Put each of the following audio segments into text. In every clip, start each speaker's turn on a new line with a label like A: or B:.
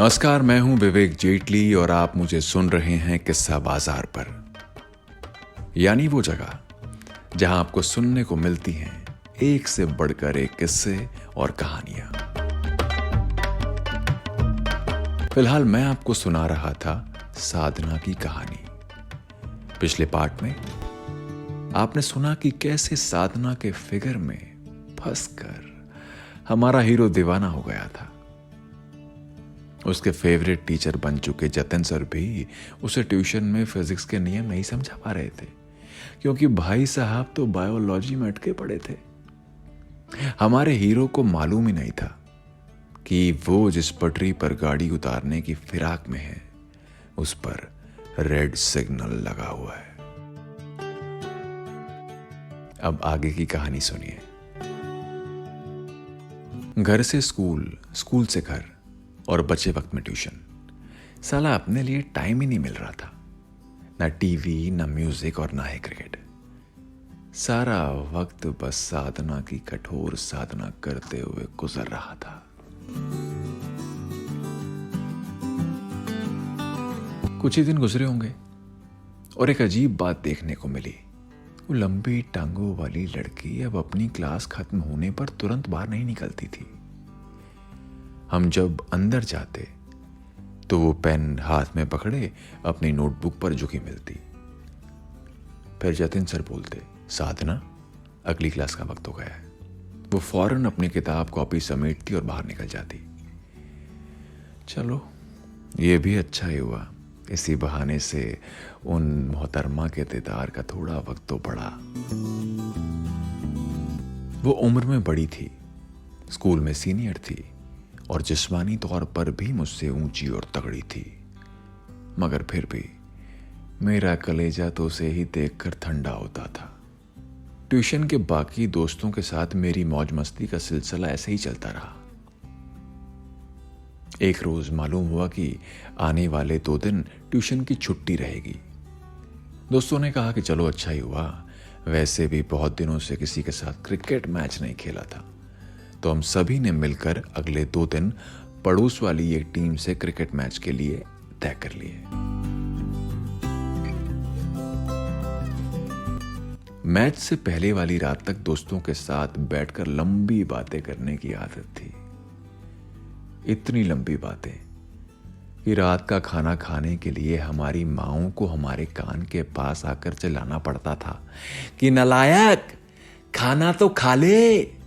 A: नमस्कार, मैं हूं विवेक जेटली और आप मुझे सुन रहे हैं किस्सा बाजार पर, यानी वो जगह जहां आपको सुनने को मिलती हैं एक से बढ़कर एक किस्से और कहानियां। फिलहाल मैं आपको सुना रहा था साधना की कहानी। पिछले पार्ट में आपने सुना कि कैसे साधना के फिगर में फंसकर हमारा हीरो दीवाना हो गया था। उसके फेवरेट टीचर बन चुके जतिन सर भी उसे ट्यूशन में फिजिक्स के नियम नहीं समझा पा रहे थे, क्योंकि भाई साहब तो बायोलॉजी में अटके पड़े थे। हमारे हीरो को मालूम ही नहीं था कि वो जिस पटरी पर गाड़ी उतारने की फिराक में है उस पर रेड सिग्नल लगा हुआ है। अब आगे की कहानी सुनिए। घर से स्कूल, स्कूल से घर और बचे वक्त में ट्यूशन। साला अपने लिए टाइम ही नहीं मिल रहा था, ना टीवी, ना म्यूजिक और ना ही क्रिकेट। सारा वक्त बस साधना की कठोर साधना करते हुए गुजर रहा था। कुछ ही दिन गुजरे होंगे और एक अजीब बात देखने को मिली। वो लंबी टांगों वाली लड़की अब अपनी क्लास खत्म होने पर तुरंत बाहर नहीं निकलती थी। हम जब अंदर जाते तो वो पेन हाथ में पकड़े अपनी नोटबुक पर झुकी मिलती। फिर जतिन सर बोलते, साधना, अगली क्लास का वक्त हो गया है। वो फौरन अपनी किताब कॉपी समेटती और बाहर निकल जाती। चलो, ये भी अच्छा ही हुआ, इसी बहाने से उन मोहतरमा के दीदार का थोड़ा वक्त तो बढ़ा। वो उम्र में बड़ी थी, स्कूल में सीनियर थी और जिस्मानी तौर पर भी मुझसे ऊंची और तगड़ी थी, मगर फिर भी मेरा कलेजा तो उसे ही देखकर ठंडा होता था। ट्यूशन के बाकी दोस्तों के साथ मेरी मौज मस्ती का सिलसिला ऐसे ही चलता रहा। एक रोज मालूम हुआ कि आने वाले 2 दिन ट्यूशन की छुट्टी रहेगी। दोस्तों ने कहा कि चलो अच्छा ही हुआ, वैसे भी बहुत दिनों से किसी के साथ क्रिकेट मैच नहीं खेला था। तो हम सभी ने मिलकर अगले 2 दिन पड़ोस वाली एक टीम से क्रिकेट मैच के लिए तय कर लिए। मैच से पहले वाली रात तक दोस्तों के साथ बैठकर लंबी बातें करने की आदत थी। इतनी लंबी बातें कि रात का खाना खाने के लिए हमारी माओं को हमारे कान के पास आकर चिल्लाना पड़ता था कि नालायक, खाना तो खा ले।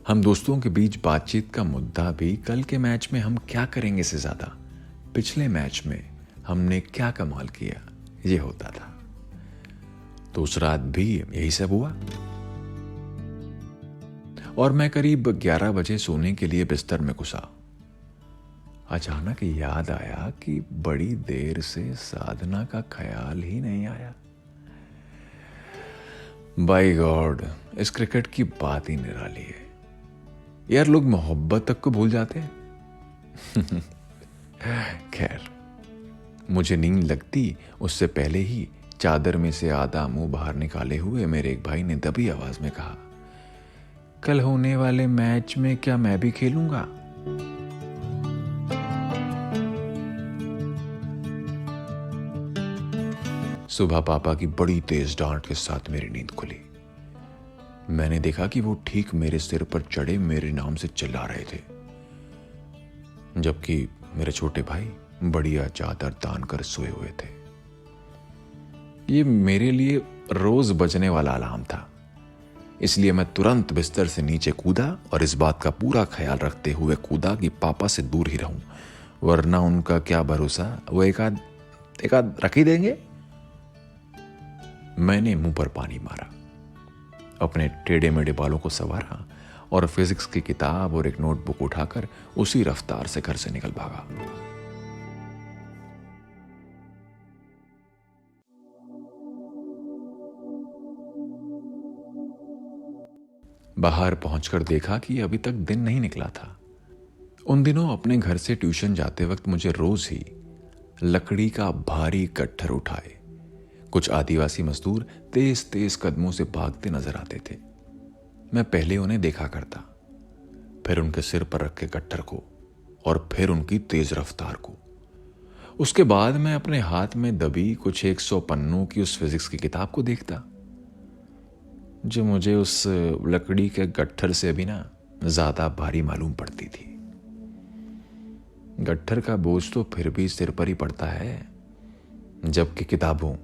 A: हम दोस्तों के बीच बातचीत का मुद्दा भी कल के मैच में हम क्या करेंगे से ज्यादा पिछले मैच में हमने क्या कमाल किया, ये होता था। तो उस रात भी यही सब हुआ और मैं करीब 11 बजे सोने के लिए बिस्तर में घुसा। अचानक याद आया कि बड़ी देर से साधना का ख्याल ही नहीं आया। बाय गॉड, इस क्रिकेट की बात ही निराली है यार। लोग मोहब्बत तक को भूल जाते हैं। खैर, मुझे नींद लगती उससे पहले ही चादर में से आधा मुंह बाहर निकाले हुए मेरे एक भाई ने दबी आवाज में कहा, कल होने वाले मैच में क्या मैं भी खेलूंगा? सुबह पापा की बड़ी तेज डांट के साथ मेरी नींद खुली। मैंने देखा कि वो ठीक मेरे सिर पर चढ़े मेरे नाम से चिल्ला रहे थे, जबकि मेरे छोटे भाई बढ़िया चादर तान कर सोए हुए थे। ये मेरे लिए रोज बजने वाला अलार्म था, इसलिए मैं तुरंत बिस्तर से नीचे कूदा और इस बात का पूरा ख्याल रखते हुए कूदा कि पापा से दूर ही रहूं, वरना उनका क्या भरोसा, वो एक आध रख ही देंगे। मैंने मुंह पर पानी मारा, अपने टेढ़े मेढ़े बालों को संवारा और फिजिक्स की किताब और एक नोटबुक उठाकर उसी रफ्तार से घर से निकल भागा। बाहर पहुंचकर देखा कि अभी तक दिन नहीं निकला था। उन दिनों अपने घर से ट्यूशन जाते वक्त मुझे रोज ही लकड़ी का भारी गट्ठर उठाए कुछ आदिवासी मजदूर तेज तेज कदमों से भागते नजर आते थे। मैं पहले उन्हें देखा करता, फिर उनके सिर पर रखे गट्ठर को और फिर उनकी तेज रफ्तार को। उसके बाद मैं अपने हाथ में दबी कुछ 100 पन्नों की उस फिजिक्स की किताब को देखता, जो मुझे उस लकड़ी के गट्ठर से भी ना ज्यादा भारी मालूम पड़ती थी। गट्ठर का बोझ तो फिर भी सिर पर ही पड़ता है, जबकि किताबों,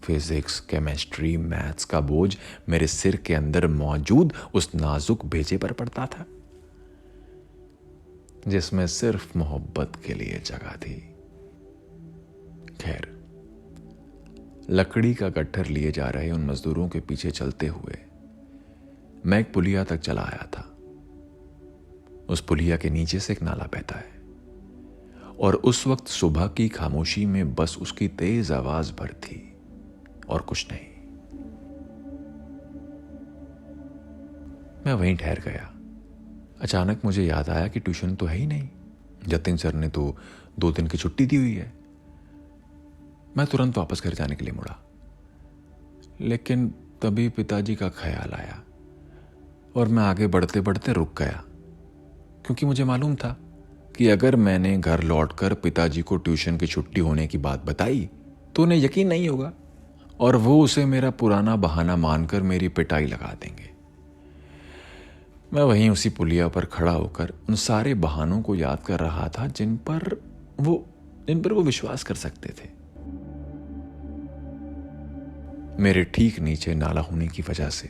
A: फिजिक्स, केमिस्ट्री, मैथ्स का बोझ मेरे सिर के अंदर मौजूद उस नाजुक भेजे पर पड़ता था, जिसमें सिर्फ मोहब्बत के लिए जगह थी। खैर, लकड़ी का गट्ठर लिए जा रहे उन मजदूरों के पीछे चलते हुए मैं एक पुलिया तक चला आया था। उस पुलिया के नीचे से एक नाला बहता है और उस वक्त सुबह की खामोशी में बस उसकी तेज आवाज भर थी और कुछ नहीं। मैं वहीं ठहर गया। अचानक मुझे याद आया कि ट्यूशन तो है ही नहीं। जतिन सर ने तो 2 दिन की छुट्टी दी हुई है। मैं तुरंत वापस घर जाने के लिए मुड़ा, लेकिन तभी पिताजी का ख्याल आया और मैं आगे बढ़ते बढ़ते रुक गया, क्योंकि मुझे मालूम था कि अगर मैंने घर लौटकर पिताजी को ट्यूशन की छुट्टी होने की बात बताई तो उन्हें यकीन नहीं होगा और वो उसे मेरा पुराना बहाना मानकर मेरी पिटाई लगा देंगे। मैं वहीं उसी पुलिया पर खड़ा होकर उन सारे बहानों को याद कर रहा था जिन पर वो विश्वास कर सकते थे। मेरे ठीक नीचे नाला होने की वजह से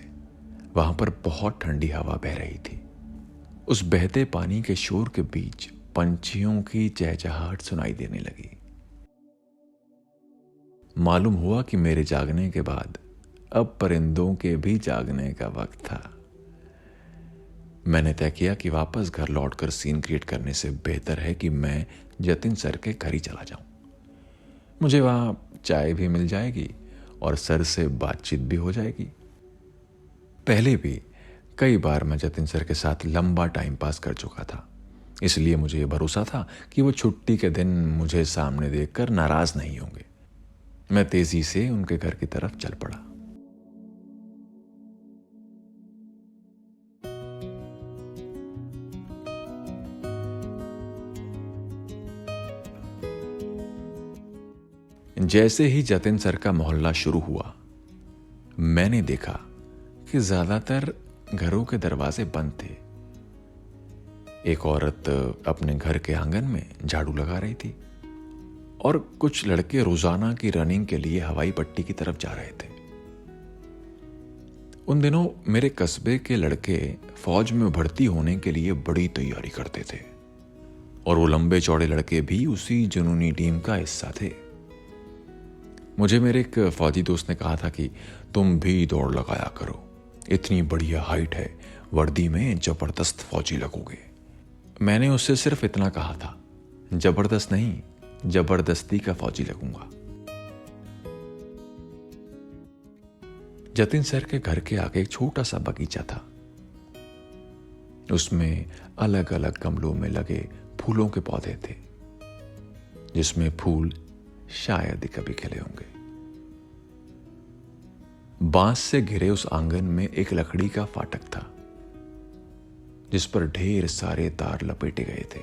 A: वहां पर बहुत ठंडी हवा बह रही थी। उस बहते पानी के शोर के बीच पंछियों की चहचहाहट सुनाई देने लगी। मालूम हुआ कि मेरे जागने के बाद अब परिंदों के भी जागने का वक्त था। मैंने तय किया कि वापस घर लौटकर सीन क्रिएट करने से बेहतर है कि मैं जतिन सर के घर ही चला जाऊं। मुझे वहां चाय भी मिल जाएगी और सर से बातचीत भी हो जाएगी। पहले भी कई बार मैं जतिन सर के साथ लंबा टाइम पास कर चुका था, इसलिए मुझे यह भरोसा था कि वो छुट्टी के दिन मुझे सामने देखकर नाराज नहीं होंगे। मैं तेजी से उनके घर की तरफ चल पड़ा। जैसे ही जतिन सर का मोहल्ला शुरू हुआ, मैंने देखा कि ज्यादातर घरों के दरवाजे बंद थे। एक औरत अपने घर के आंगन में झाड़ू लगा रही थी और कुछ लड़के रोजाना की रनिंग के लिए हवाई पट्टी की तरफ जा रहे थे। उन दिनों मेरे कस्बे के लड़के फौज में भर्ती होने के लिए बड़ी तैयारी करते थे और वो लंबे चौड़े लड़के भी उसी जुनूनी टीम का हिस्सा थे। मुझे मेरे एक फौजी दोस्त ने कहा था कि तुम भी दौड़ लगाया करो, इतनी बढ़िया हाइट है, वर्दी में जबरदस्त फौजी लगोगे। मैंने उससे सिर्फ इतना कहा था, जबरदस्त नहीं, जबरदस्ती का फौजी लगूंगा। जतिन सर के घर के आगे एक छोटा सा बगीचा था। उसमें अलग अलग गमलों में लगे फूलों के पौधे थे, जिसमें फूल शायद ही कभी खिले होंगे। बांस से घिरे उस आंगन में एक लकड़ी का फाटक था, जिस पर ढेर सारे तार लपेटे गए थे।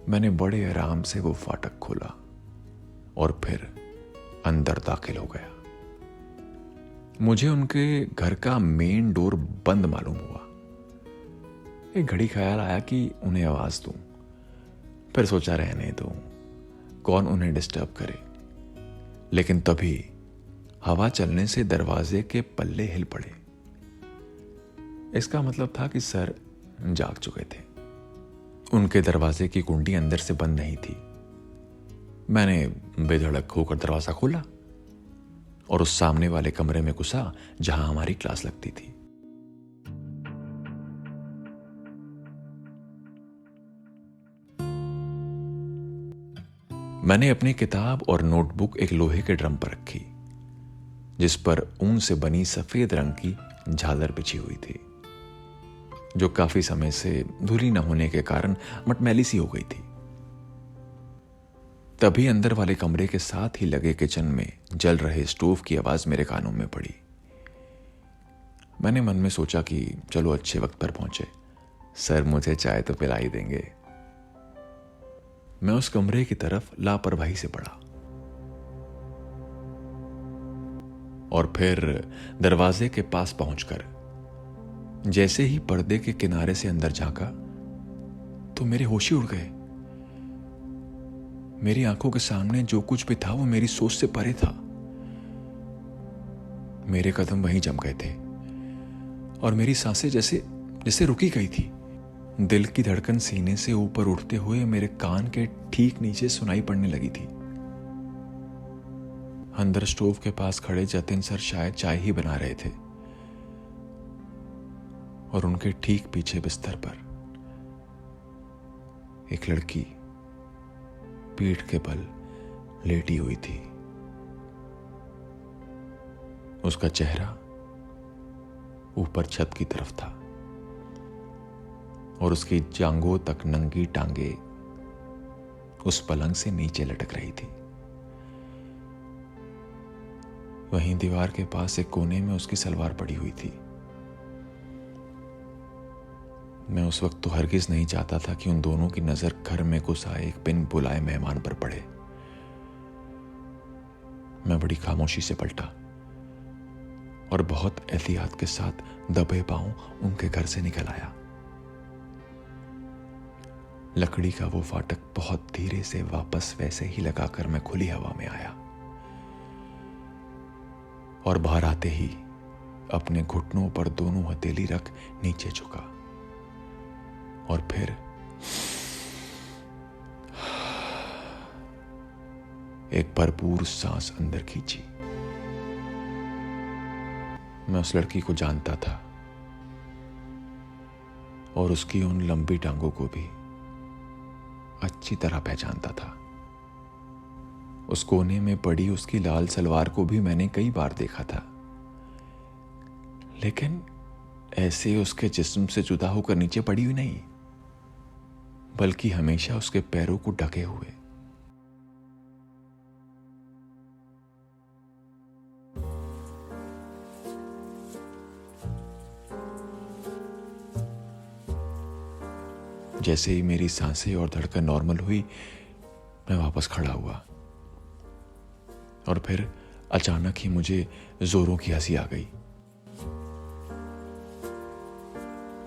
A: मैंने बड़े आराम से वो फाटक खोला और फिर अंदर दाखिल हो गया। मुझे उनके घर का मेन डोर बंद मालूम हुआ। एक घड़ी ख्याल आया कि उन्हें आवाज दूं, फिर सोचा रहने दो, कौन उन्हें डिस्टर्ब करे। लेकिन तभी हवा चलने से दरवाजे के पल्ले हिल पड़े। इसका मतलब था कि सर जाग चुके थे। उनके दरवाजे की कुंडी अंदर से बंद नहीं थी। मैंने बेधड़क होकर दरवाजा खोला और उस सामने वाले कमरे में घुसा जहां हमारी क्लास लगती थी। मैंने अपनी किताब और नोटबुक एक लोहे के ड्रम पर रखी, जिस पर ऊन से बनी सफेद रंग की झालर बिछी हुई थी, जो काफी समय से धुली न होने के कारण मटमैली सी हो गई थी। तभी अंदर वाले कमरे के साथ ही लगे किचन में जल रहे स्टोव की आवाज मेरे कानों में पड़ी। मैंने मन में सोचा कि चलो अच्छे वक्त पर पहुंचे, सर मुझे चाय तो पिला ही देंगे। मैं उस कमरे की तरफ लापरवाही से बढ़ा और फिर दरवाजे के पास पहुंचकर जैसे ही पर्दे के किनारे से अंदर झांका तो मेरे होश ही उड़ गए। मेरी आंखों के सामने जो कुछ भी था वो मेरी सोच से परे था। मेरे कदम वहीं जम गए थे और मेरी सांसें जैसे जैसे रुकी गई थी। दिल की धड़कन सीने से ऊपर उठते हुए मेरे कान के ठीक नीचे सुनाई पड़ने लगी थी। अंदर स्टोव के पास खड़े जतिन सर शायद चाय ही बना रहे थे और उनके ठीक पीछे बिस्तर पर एक लड़की पीठ के बल लेटी हुई थी। उसका चेहरा ऊपर छत की तरफ था और उसकी जांघों तक नंगी टांगे उस पलंग से नीचे लटक रही थी। वहीं दीवार के पास एक कोने में उसकी सलवार पड़ी हुई थी। मैं उस वक्त तो हरगिज नहीं चाहता था कि उन दोनों की नजर घर में घुस आए एक बिन बुलाए मेहमान पर पड़े। मैं बड़ी खामोशी से पलटा और बहुत एहतियात के साथ दबे पांव उनके घर से निकल आया। लकड़ी का वो फाटक बहुत धीरे से वापस वैसे ही लगाकर मैं खुली हवा में आया और बाहर आते ही अपने घुटनों पर दोनों हथेली रख नीचे झुका और फिर एक भरपूर सांस अंदर खींची। मैं उस लड़की को जानता था और उसकी उन लंबी टांगों को भी अच्छी तरह पहचानता था। उस कोने में पड़ी उसकी लाल सलवार को भी मैंने कई बार देखा था, लेकिन ऐसे उसके जिस्म से जुदा होकर नीचे पड़ी हुई नहीं, बल्कि हमेशा उसके पैरों को ढके हुए। जैसे ही मेरी सांसें और धड़कन नॉर्मल हुई, मैं वापस खड़ा हुआ और फिर अचानक ही मुझे जोरों की हंसी आ गई।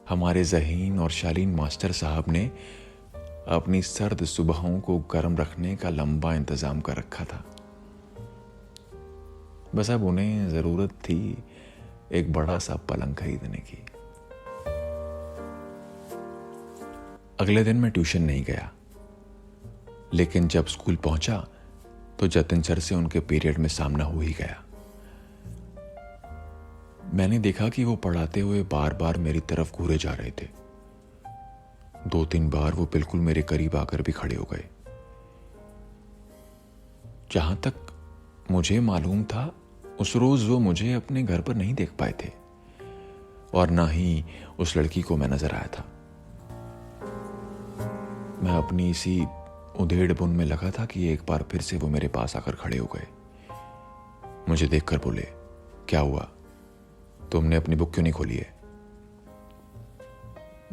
A: हमारे ज़हीन और शालीन मास्टर साहब ने अपनी सर्द सुबहों को गर्म रखने का लंबा इंतजाम कर रखा था। बस अब उन्हें जरूरत थी एक बड़ा सा पलंग खरीदने की। अगले दिन मैं ट्यूशन नहीं गया, लेकिन जब स्कूल पहुंचा तो जतिन सर से उनके पीरियड में सामना हो ही गया। मैंने देखा कि वो पढ़ाते हुए बार बार मेरी तरफ घूरे जा रहे थे। 2-3 बार वो बिल्कुल मेरे करीब आकर भी खड़े हो गए। जहां तक मुझे मालूम था, उस रोज वो मुझे अपने घर पर नहीं देख पाए थे और ना ही उस लड़की को मैं नजर आया था। मैं अपनी इसी उधेड़ बुन में लगा था कि एक बार फिर से वो मेरे पास आकर खड़े हो गए। मुझे देखकर बोले, क्या हुआ, तुमने अपनी बुक क्यों नहीं खोली है?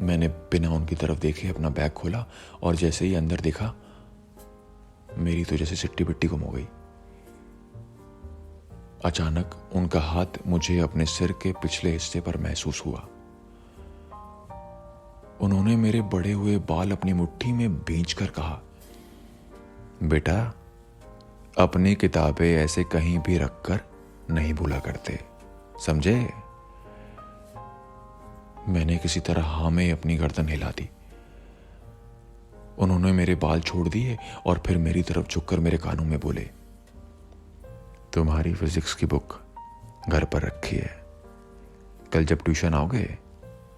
A: मैंने बिना उनकी तरफ देखे अपना बैग खोला और जैसे ही अंदर देखा, मेरी तो जैसे सिट्टी बिट्टी गुम हो गई। अचानक उनका हाथ मुझे अपने सिर के पिछले हिस्से पर महसूस हुआ। उन्होंने मेरे बड़े हुए बाल अपनी मुट्ठी में भींचकर कहा, बेटा, अपनी किताबें ऐसे कहीं भी रखकर नहीं भूला करते, समझे? मैंने किसी तरह हाँ में अपनी गर्दन हिला दी। उन्होंने मेरे बाल छोड़ दिए और फिर मेरी तरफ झुककर मेरे कानों में बोले, तुम्हारी फिजिक्स की बुक घर पर रखी है, कल जब ट्यूशन आओगे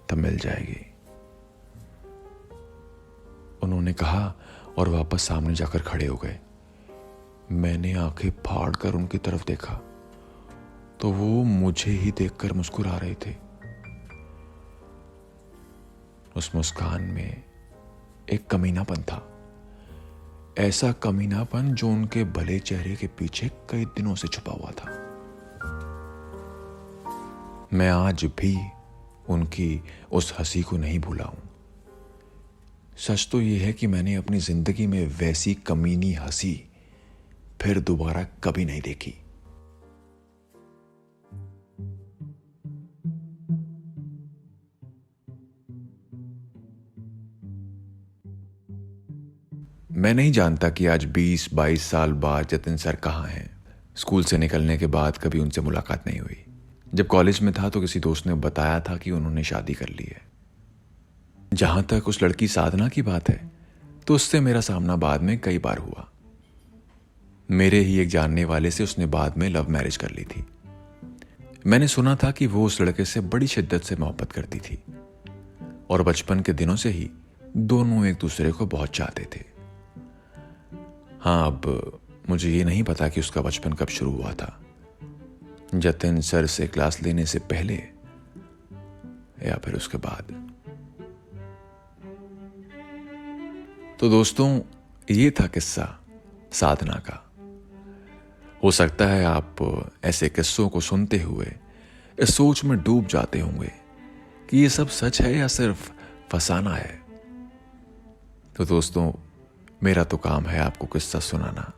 A: तब मिल जाएगी। उन्होंने कहा और वापस सामने जाकर खड़े हो गए। मैंने आंखें फाड़कर उनकी तरफ देखा तो वो मुझे ही देखकर मुस्कुरा रहे थे। उस मुस्कान में एक कमीनापन था, ऐसा कमीनापन जो उनके भले चेहरे के पीछे कई दिनों से छुपा हुआ था। मैं आज भी उनकी उस हंसी को नहीं भूला हूं। सच तो ये है कि मैंने अपनी जिंदगी में वैसी कमीनी हंसी फिर दोबारा कभी नहीं देखी। मैं नहीं जानता कि आज 20-22 साल बाद जतिन सर कहाँ हैं। स्कूल से निकलने के बाद कभी उनसे मुलाकात नहीं हुई। जब कॉलेज में था तो किसी दोस्त ने बताया था कि उन्होंने शादी कर ली है। जहां तक उस लड़की साधना की बात है तो उससे मेरा सामना बाद में कई बार हुआ। मेरे ही एक जानने वाले से उसने बाद में लव मैरिज कर ली थी। मैंने सुना था कि वो उस लड़के से बड़ी शिद्दत से मोहब्बत करती थी और बचपन के दिनों से ही दोनों एक दूसरे को बहुत चाहते थे। हाँ, अब मुझे ये नहीं पता कि उसका बचपन कब शुरू हुआ था, जतिन सर से क्लास लेने से पहले या फिर उसके बाद। तो दोस्तों, ये था किस्सा साधना का। हो सकता है आप ऐसे किस्सों को सुनते हुए इस सोच में डूब जाते होंगे कि ये सब सच है या सिर्फ फसाना है। तो दोस्तों, मेरा तो काम है आपको किस्सा सुनाना।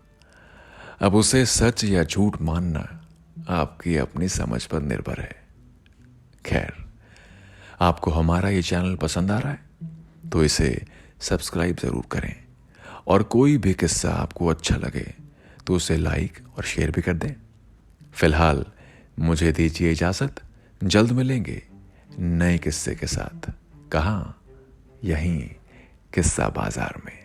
A: अब उसे सच या झूठ मानना आपकी अपनी समझ पर निर्भर है। खैर, आपको हमारा ये चैनल पसंद आ रहा है तो इसे सब्सक्राइब जरूर करें, और कोई भी किस्सा आपको अच्छा लगे तो उसे लाइक और शेयर भी कर दें। फिलहाल मुझे दीजिए इजाजत। जल्द मिलेंगे नए किस्से के साथ। कहाँ? यहीं किस्सा बाजार में।